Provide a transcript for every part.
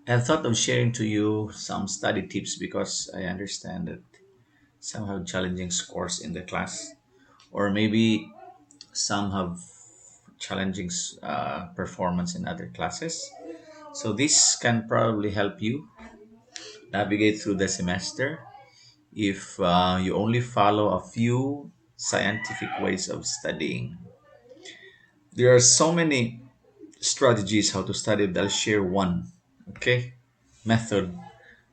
I thought of sharing to you some study tips because I understand that some have challenging scores in the class, or maybe some have challenging performance in other classes. So, this can probably help you navigate through the semester if you only follow a few scientific ways of studying. There are so many strategies how to study, but I'll share one, okay, method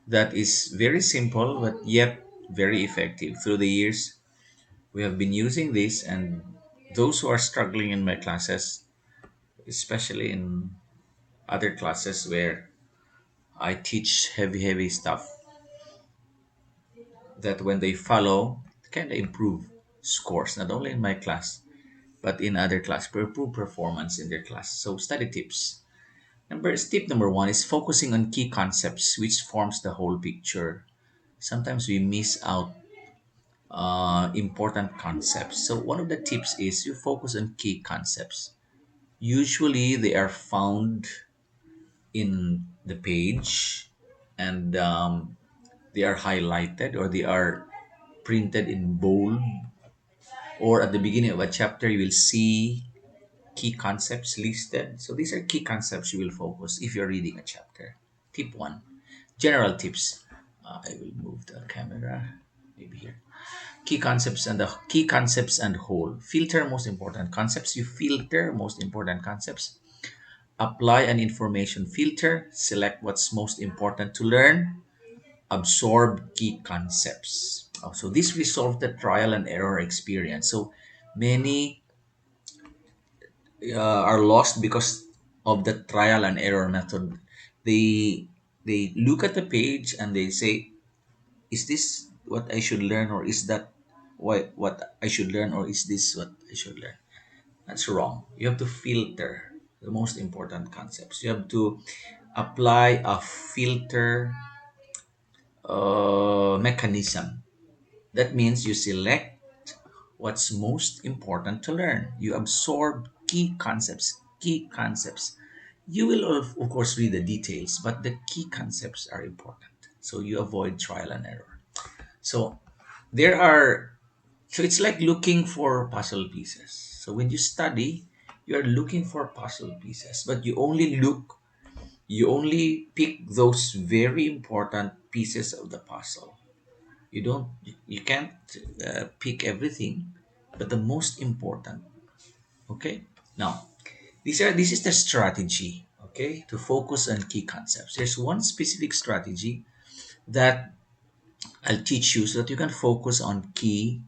that is very simple but yet very effective. Through the years, we have been using this, and those who are struggling in my classes, especially in other classes where I teach heavy stuff, that when they follow, kind of improve scores, not only in my class, but in other class, improve performance in their class. So, study tips. Tip number one is focusing on key concepts, which forms the whole picture. Sometimes we miss out important concepts. So one of the tips is you focus on key concepts. Usually they are found in the page, and they are highlighted, or they are printed in bold, or at the beginning of a chapter you will see key concepts listed. So these are key concepts you will focus if you're reading a chapter. Tip one, general tips. I will move the camera maybe here. Key concepts and whole. Filter most important concepts. You filter most important concepts. Apply an information filter. Select what's most important to learn. Absorb key concepts. So this resolved the trial and error experience. So many are lost because of the trial and error method. They look at the page and they say, is this what I should learn, or is that what I should learn, or is this what I should learn? That's wrong. You have to filter the most important concepts. You have to apply a filter mechanism. That means you select what's most important to learn. You absorb key concepts. Key concepts. You will, of course, read the details, but the key concepts are important. So you avoid trial and error. So there are, so it's like looking for puzzle pieces. So when you study, you are looking for puzzle pieces, but you only pick those very important pieces of the puzzle. You don't, you can't pick everything, but the most important. Okay. Now, this is the strategy. Okay, to focus on key concepts. There's one specific strategy that I'll teach you so that you can focus on key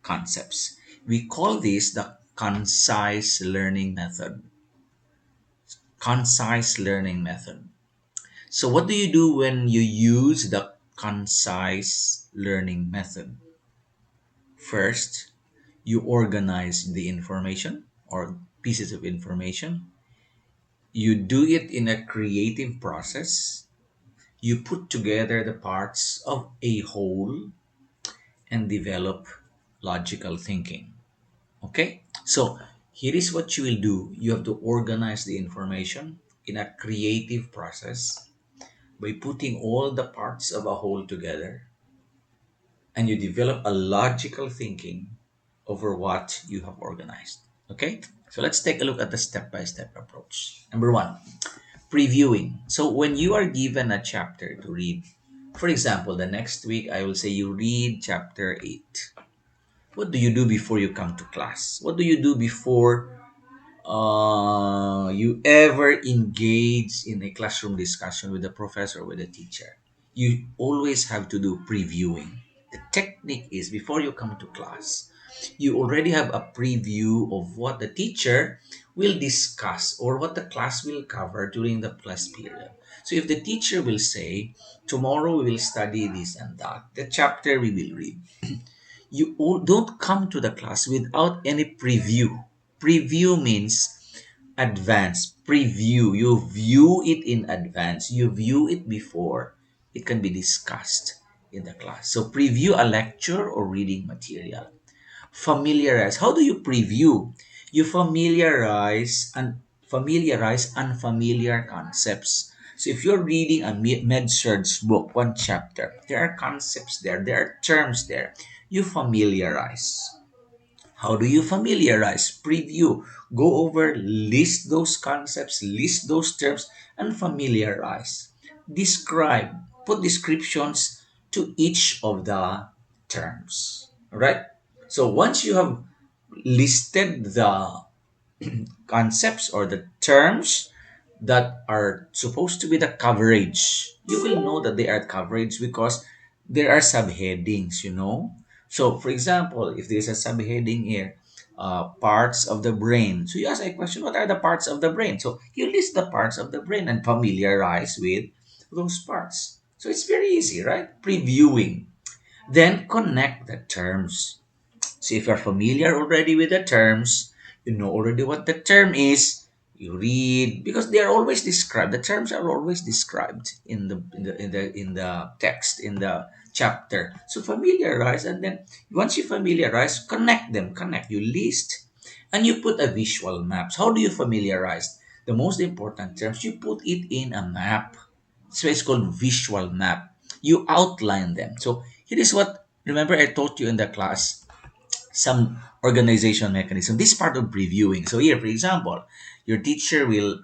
concepts. We call this the concise learning method. Concise learning method. So, what do you do when you use the concise learning method? First, you organize the information or pieces of information. You do it in a creative process. You put together the parts of a whole and develop logical thinking. Okay? So, here is what you will do. You have to organize the information in a creative process by putting all the parts of a whole together, and you develop a logical thinking over what you have organized. Okay? So, let's take a look at the step by step approach. Number one, previewing. So, when you are given a chapter to read, for example, the next week I will say you read chapter 8. What do you do before you come to class? What do you do before you ever engage in a classroom discussion with the professor or with the teacher? You always have to do previewing. The technique is before you come to class, you already have a preview of what the teacher will discuss or what the class will cover during the class period. So if the teacher will say, tomorrow we will study this and that, the chapter we will read, you all don't come to the class without any preview. Preview means advance. Preview. You view it in advance. You view it before it can be discussed in the class. So preview a lecture or reading material. Familiarize. How do you preview? You familiarize unfamiliar concepts. So if you're reading a med-surg book, one chapter, there are concepts there, there are terms there. You familiarize. How do you familiarize? Preview. Go over, list those concepts, list those terms, and familiarize. Describe. Put descriptions to each of the terms. All right? So once you have listed the concepts or the terms that are supposed to be the coverage, you will know that they are coverage because there are subheadings, you know. So, for example, if there's a subheading here, parts of the brain. So you ask a question, what are the parts of the brain? So you list the parts of the brain and familiarize with those parts. So it's very easy, right? Previewing. Then connect the terms. So if you're familiar already with the terms, you know already what the term is, you read because they are always described. The terms are always described in the text, in the chapter. So familiarize, and then once you familiarize, connect them. Connect. You list and you put a visual maps. How do you familiarize? The most important terms, you put it in a map. So it's called visual map. You outline them. So here is what, remember I taught you in the class some organization mechanism. This is part of previewing. So here, for example, your teacher will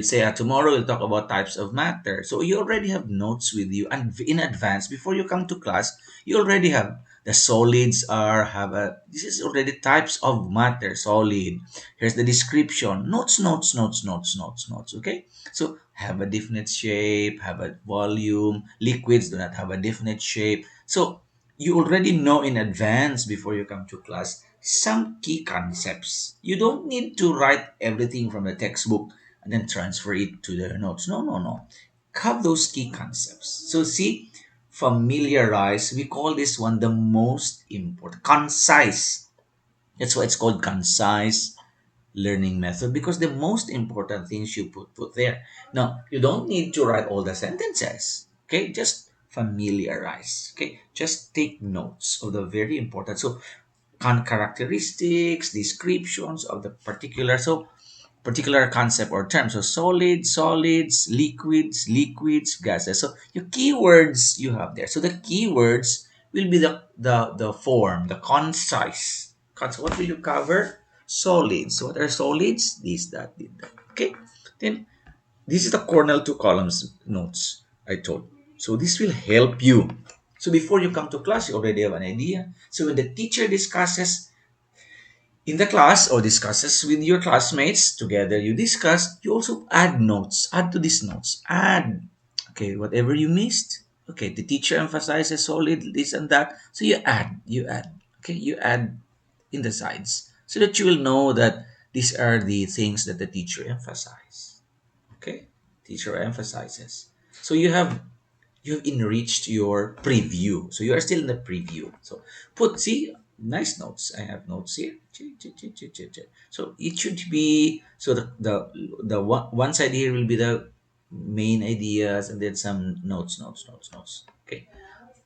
say, tomorrow we'll talk about types of matter. So you already have notes with you, and in advance, before you come to class, you already have the solids are have a this is already types of matter. Solid. Here's the description. Notes. Okay. So have a definite shape, have a volume. Liquids do not have a definite shape. So you already know in advance before you come to class some key concepts. You don't need to write everything from the textbook and then transfer it to the notes. No. Have those key concepts. So see, familiarize. We call this one the most important. Concise. That's why it's called concise learning method because the most important things you put there. Now, you don't need to write all the sentences. Okay, just familiarize. Okay, just take notes of the very important. So, characteristics, descriptions of the particular concept or term. So solids, liquids, gases. So your keywords you have there. So the keywords will be the form, the concise. What will you cover? Solids. So what are solids? This, that, did that. Okay. Then this is the Cornell two columns notes I told. So this will help you. So before you come to class, you already have an idea. So when the teacher discusses in the class or discusses with your classmates together, you discuss, you also add notes, add to these notes, add, okay, whatever you missed. Okay, the teacher emphasizes solid, this and that. So okay, you add in the sides so that you will know that these are the things that the teacher emphasizes. Okay, teacher emphasizes. So you've enriched your preview. So you are still in the preview. So see, nice notes. I have notes here. So it should be, so the one side here will be the main ideas and then some notes. Okay.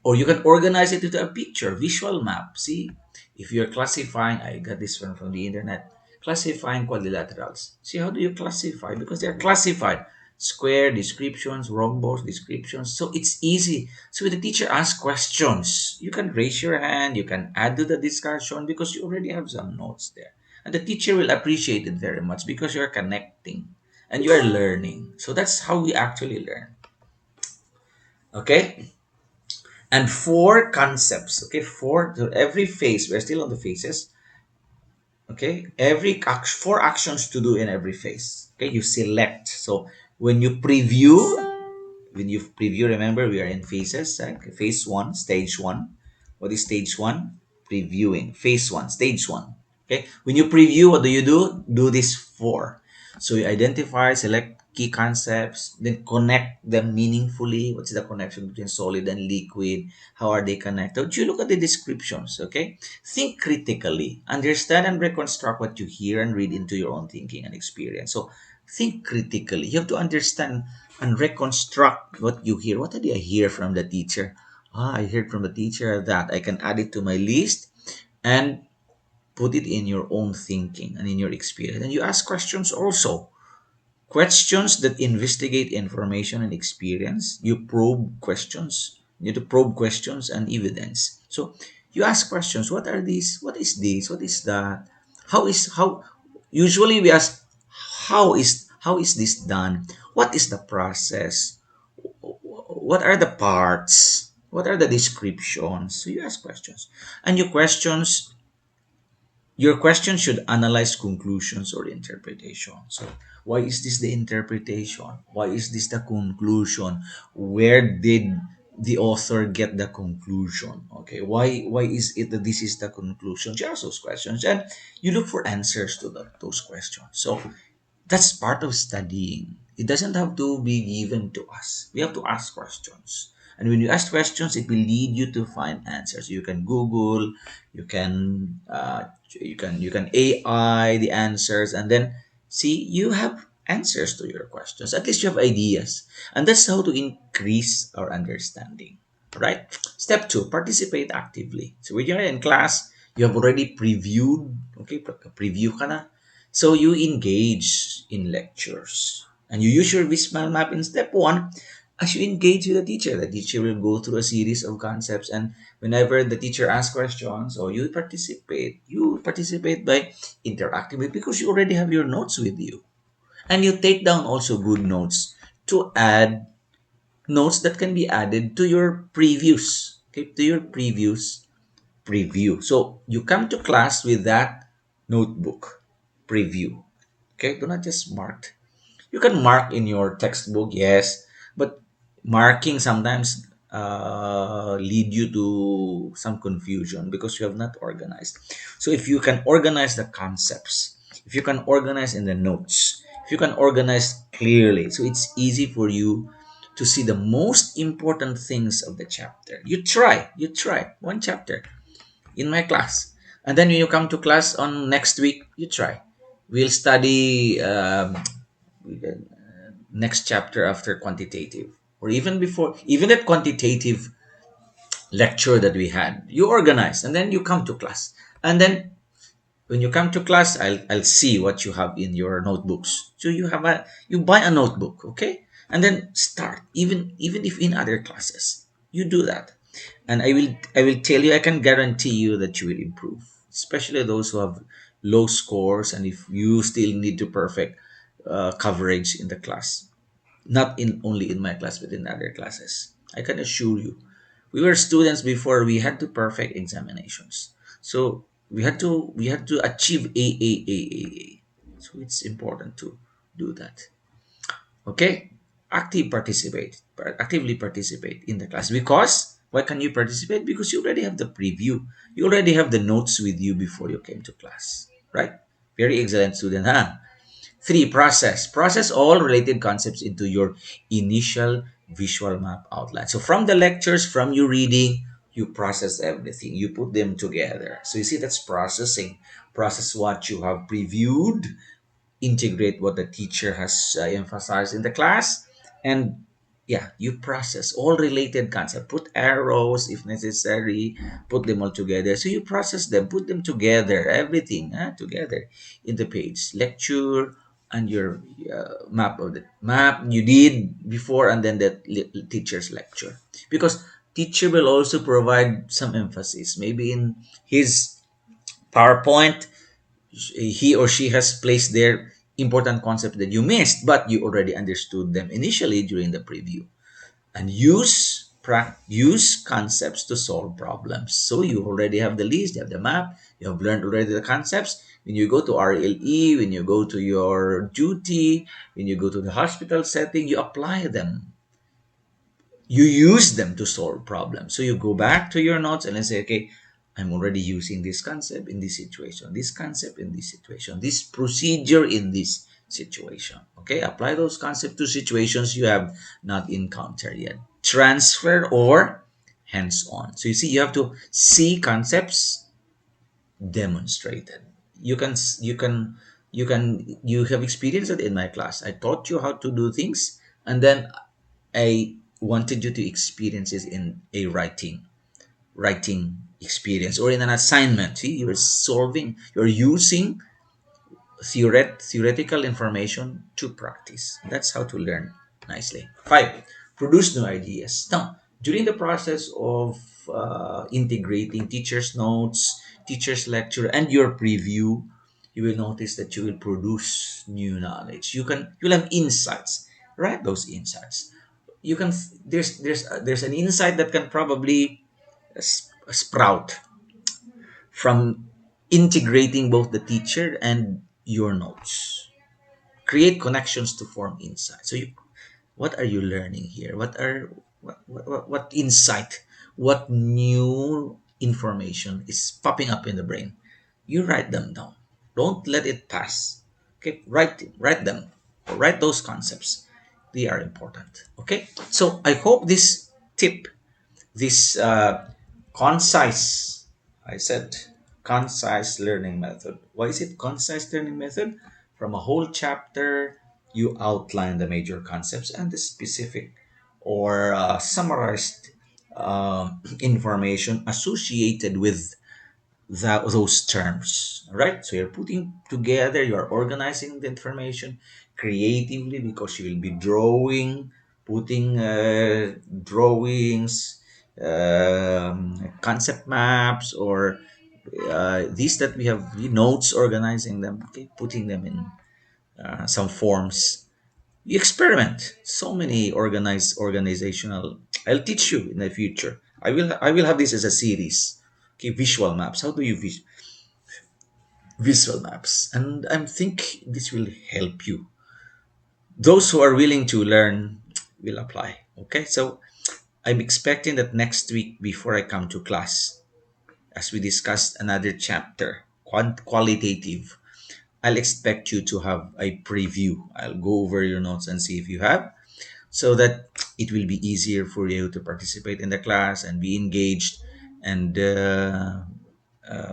Or you can organize it into a picture, visual map. See, if you're classifying, I got this one from the internet, classifying quadrilaterals. See, how do you classify? Because they're classified. Square descriptions, rhombus descriptions. So it's easy. So when the teacher asks questions, you can raise your hand, you can add to the discussion because you already have some notes there. And the teacher will appreciate it very much because you're connecting and you're learning. So that's how we actually learn. Okay? And four concepts. Okay, four to every phase. We're still on the phases. Okay, four actions to do in every phase. Okay, you select. So when you preview, remember we are in phases. Okay? Phase one, stage one. What is stage one? Previewing. Phase one, stage one. Okay, when you preview, what do you do? Do this four. So you identify, select key concepts, then connect them meaningfully. What's the connection between solid and liquid? How are they connected? You look at the descriptions, okay? Think critically, understand and reconstruct what you hear and read into your own thinking and experience. So think critically. You have to understand and reconstruct what you hear. What did I hear from the teacher? I heard from the teacher that I can add it to my list and put it in your own thinking and in your experience. And you ask questions also. Questions that investigate information and experience. You probe questions. You need to probe questions and evidence. So you ask questions. What are these? What is this? What is that? How? Usually we ask, how is this done? What is the process? What are the parts? What are the descriptions? So you ask questions, and your question should analyze conclusions or interpretation. So, why is this the interpretation? Why is this the conclusion? Where did the author get the conclusion? Okay, why is it that this is the conclusion? You ask those questions, and you look for answers to those questions. So, that's part of studying. It doesn't have to be given to us. We have to ask questions. And when you ask questions, it will lead you to find answers. You can Google, you can you can AI the answers, and then see you have answers to your questions. At least you have ideas, and that's how to increase our understanding. Right? Step two: participate actively. So when you're in class, you have already previewed. Okay, preview ka na, so you engage in lectures and you use your visual map in step one. As you engage with the teacher will go through a series of concepts, and whenever the teacher asks questions or you participate by interacting with, because you already have your notes with you. And you take down also good notes to add notes that can be added to your previews. Okay, to your preview. So you come to class with that notebook preview. Okay, do not just mark. You can mark in your textbook, yes, but marking sometimes lead you to some confusion because you have not organized. So if you can organize the concepts, if you can organize in the notes, if you can organize clearly, so it's easy for you to see the most important things of the chapter. You try one chapter in my class, and then when you come to class on next week, you try. We'll study next chapter after quantitative, or even before, even that quantitative lecture that we had. You organize, and then you come to class, and then when you come to class, I'll see what you have in your notebooks. So you buy a notebook, okay, and then start, even if in other classes you do that. And I will tell you, I can guarantee you that you will improve, especially those who have low scores, and if you still need to perfect coverage in the class, not in only in my class but in other classes. I can assure you, we were students before, we had to perfect examinations. So we had to achieve A. So it's important to do that. Okay? Actively participate in the class. Because why can you participate? Because you already have the preview. You already have the notes with you before you came to class. Right? Very excellent student, huh? Three, process. Process all related concepts into your initial visual map outline. So from the lectures, from your reading, you process everything. You put them together. So you see, that's processing. Process what you have previewed, integrate what the teacher has emphasized in the class, and yeah, you process all related concepts, put arrows if necessary, put them all together. So you process them, put them together, everything together in the page lecture, and your map of the map you did before, and then the teacher's lecture, because teacher will also provide some emphasis, maybe in his PowerPoint. He or she has placed their important concept that you missed, but you already understood them initially during the preview. And use concepts to solve problems. So you already have the list, you have the map, you have learned already the concepts. When you go to RLE, when you go to your duty, when you go to the hospital setting, you apply them, you use them to solve problems. So you go back to your notes and then say, okay, I'm already using this concept in this situation, this concept in this situation, this procedure in this situation. Okay, apply those concepts to situations you have not encountered yet. Transfer or hands on. So you see, you have to see concepts demonstrated. You have experienced it in my class. I taught you how to do things, and then I wanted you to experience it in a writing experience or in an assignment. See, you're using theoretical information to practice. That's how to learn nicely. Five, produce new ideas. Now, during the process of integrating teacher's notes, teacher's lecture, and your preview, you will notice that you will produce new knowledge. You'll have insights. Write those insights. You can there's an insight that can probably sprout from integrating both the teacher and your notes. Create connections to form insight. What are you learning here? What insight, what new information is popping up in the brain? You write them down. Don't let it pass. Okay, write them. Or write those concepts. They are important. Okay, so I hope this tip, this concise, I said concise learning method. Why is it concise learning method? From a whole chapter, you outline the major concepts and the specific or summarized information associated with those terms. All right, so you're putting together, you're organizing the information creatively because you will be drawing, putting drawings, concept maps, or these that we have notes, organizing them, okay, putting them in some forms. You experiment. So many organizational. I'll teach you in the future. I will have this as a series. Okay, visual maps. How do you visual maps? And I think this will help you. Those who are willing to learn will apply. Okay, so I'm expecting that next week before I come to class, as we discussed another chapter, qualitative, I'll expect you to have a preview. I'll go over your notes and see if you have, so that it will be easier for you to participate in the class and be engaged and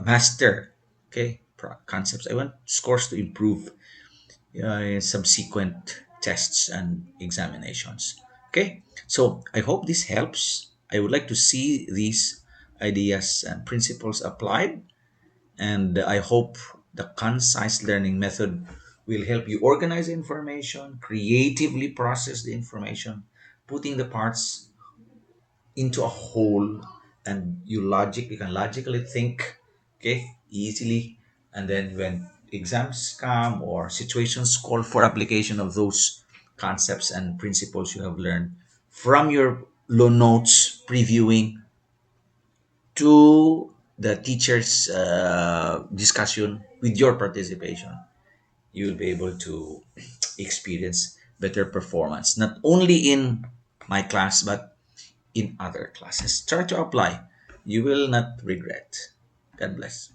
master, okay, concepts. I want scores to improve in subsequent tests and examinations. Okay, so I hope this helps. I would like to see these ideas and principles applied, and I hope the concise learning method will help you organize information, creatively process the information, putting the parts into a whole, and you can logically think, okay, easily. And then when exams come or situations call for application of those concepts and principles you have learned from your low notes previewing to the teacher's discussion with your participation, you will be able to experience better performance, not only in my class, but in other classes. Try to apply. You will not regret. God bless.